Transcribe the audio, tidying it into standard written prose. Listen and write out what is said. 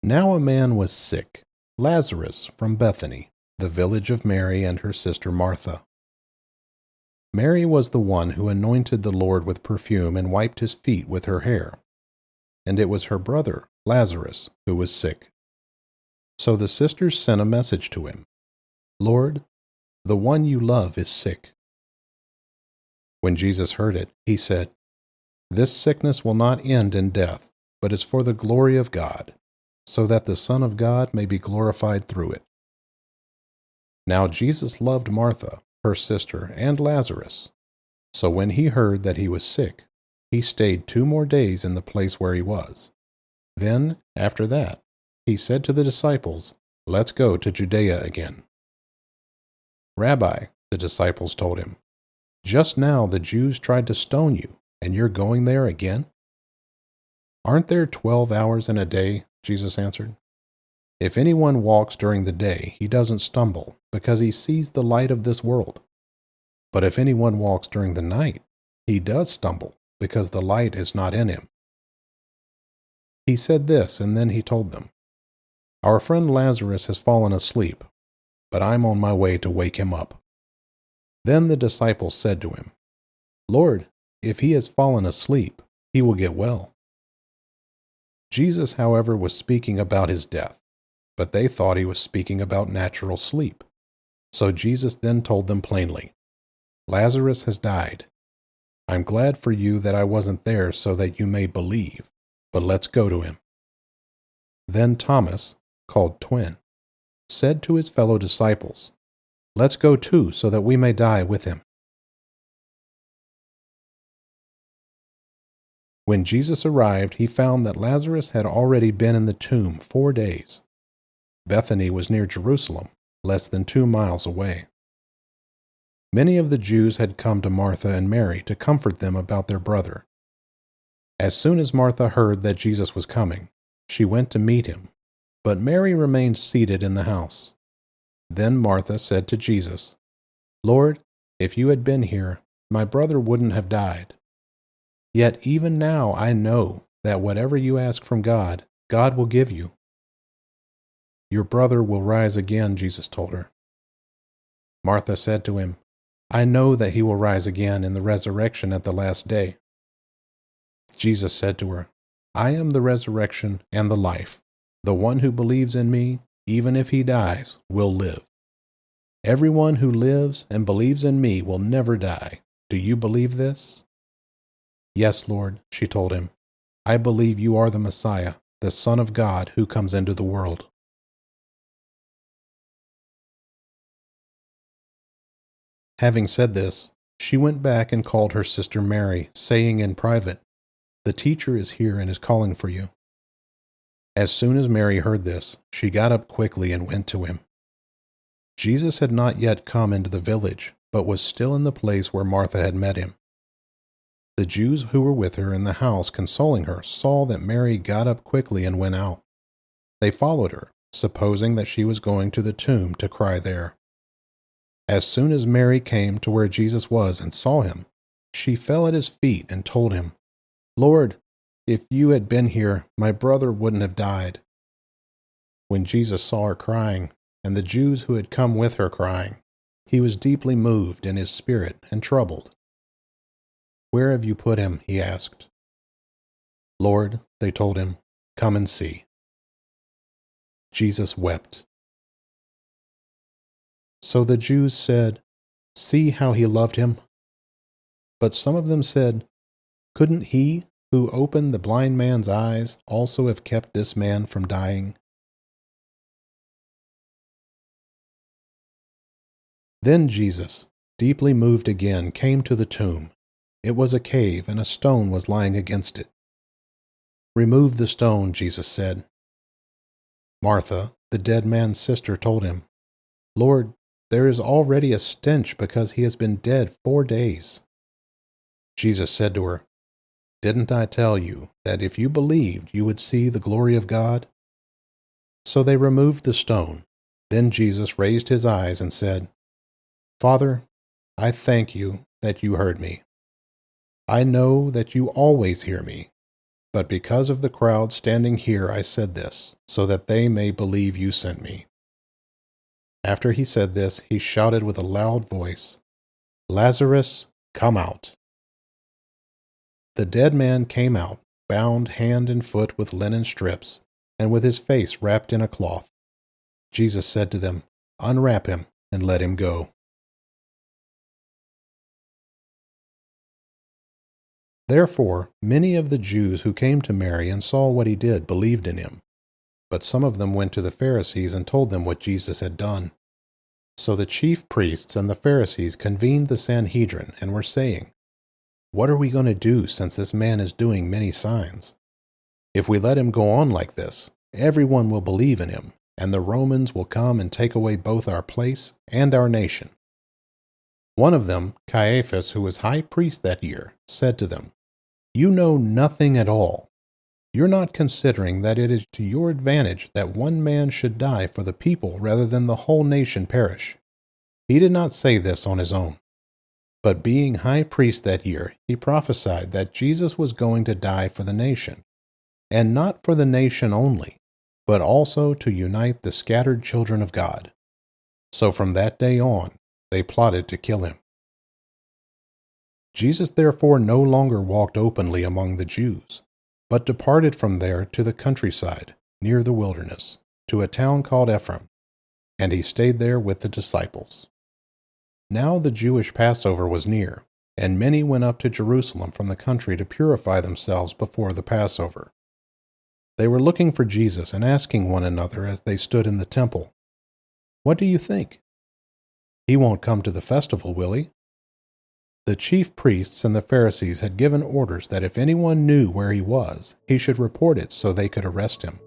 Now a man was sick, Lazarus from Bethany, the village of Mary and her sister Martha. Mary was the one who anointed the Lord with perfume and wiped his feet with her hair. And it was her brother, Lazarus, who was sick. So the sisters sent a message to him, "Lord, the one you love is sick." When Jesus heard it, he said, "This sickness will not end in death, but is for the glory of God, so that the Son of God may be glorified through it." Now Jesus loved Martha, her sister, and Lazarus. So when he heard that he was sick, he stayed 2 more days in the place where he was. Then, after that, he said to the disciples, "Let's go to Judea again." "Rabbi," the disciples told him, "just now the Jews tried to stone you, and you're going there again?" "Aren't there 12 hours in a day?" Jesus answered. "If anyone walks during the day, he doesn't stumble, because he sees the light of this world. But if anyone walks during the night, he does stumble, because the light is not in him." He said this, and then he told them, "Our friend Lazarus has fallen asleep, but I'm on my way to wake him up." Then the disciples said to him, "Lord, if he has fallen asleep, he will get well." Jesus, however, was speaking about his death, but they thought he was speaking about natural sleep. So Jesus then told them plainly, "Lazarus has died. I'm glad for you that I wasn't there so that you may believe, but let's go to him." Then Thomas, called Twin, said to his fellow disciples, "Let's go too, so that we may die with him." When Jesus arrived, he found that Lazarus had already been in the tomb 4 days. Bethany was near Jerusalem, less than 2 miles away. Many of the Jews had come to Martha and Mary to comfort them about their brother. As soon as Martha heard that Jesus was coming, she went to meet him, but Mary remained seated in the house. Then Martha said to Jesus, "Lord, if you had been here, my brother wouldn't have died. Yet even now I know that whatever you ask from God, God will give you." "Your brother will rise again," Jesus told her. Martha said to him, "I know that he will rise again in the resurrection at the last day." Jesus said to her, "I am the resurrection and the life. The one who believes in me, even if he dies, will live. Everyone who lives and believes in me will never die. Do you believe this?" "Yes, Lord," she told him. "I believe you are the Messiah, the Son of God who comes into the world." Having said this, she went back and called her sister Mary, saying in private, "The teacher is here and is calling for you." As soon as Mary heard this, she got up quickly and went to him. Jesus had not yet come into the village, but was still in the place where Martha had met him. The Jews who were with her in the house consoling her saw that Mary got up quickly and went out. They followed her, supposing that she was going to the tomb to cry there. As soon as Mary came to where Jesus was and saw him, she fell at his feet and told him, "Lord, if you had been here, my brother wouldn't have died." When Jesus saw her crying, and the Jews who had come with her crying, he was deeply moved in his spirit and troubled. "Where have you put him?" he asked. "Lord," they told him, "come and see." Jesus wept. So the Jews said, "See how he loved him." But some of them said, "Couldn't he who opened the blind man's eyes also have kept this man from dying?" Then Jesus, deeply moved again, came to the tomb. It was a cave, and a stone was lying against it. "Remove the stone," Jesus said. Martha, the dead man's sister, told him, "Lord, there is already a stench because he has been dead 4 days." Jesus said to her, "Didn't I tell you that if you believed, you would see the glory of God?" So they removed the stone. Then Jesus raised his eyes and said, "Father, I thank you that you heard me. I know that you always hear me, But because of the crowd standing here I said this, so that they may believe you sent me." After he said this, he shouted with a loud voice, "Lazarus, come out!" The dead man came out, bound hand and foot with linen strips, and with his face wrapped in a cloth. Jesus said to them, "Unwrap him and let him go." Therefore, many of the Jews who came to Mary and saw what he did believed in him. But some of them went to the Pharisees and told them what Jesus had done. So the chief priests and the Pharisees convened the Sanhedrin and were saying, "What are we going to do since this man is doing many signs? If we let him go on like this, everyone will believe in him, and the Romans will come and take away both our place and our nation." One of them, Caiaphas, who was high priest that year, said to them, "You know nothing at all. You're not considering that it is to your advantage that one man should die for the people rather than the whole nation perish." He did not say this on his own. But being high priest that year, he prophesied that Jesus was going to die for the nation, and not for the nation only, but also to unite the scattered children of God. So from that day on, they plotted to kill him. Jesus therefore no longer walked openly among the Jews, but departed from there to the countryside, near the wilderness, to a town called Ephraim, and he stayed there with the disciples. Now the Jewish Passover was near, and many went up to Jerusalem from the country to purify themselves before the Passover. They were looking for Jesus and asking one another as they stood in the temple, "What do you think? He won't come to the festival, will he?" The chief priests and the Pharisees had given orders that if anyone knew where he was, he should report it so they could arrest him.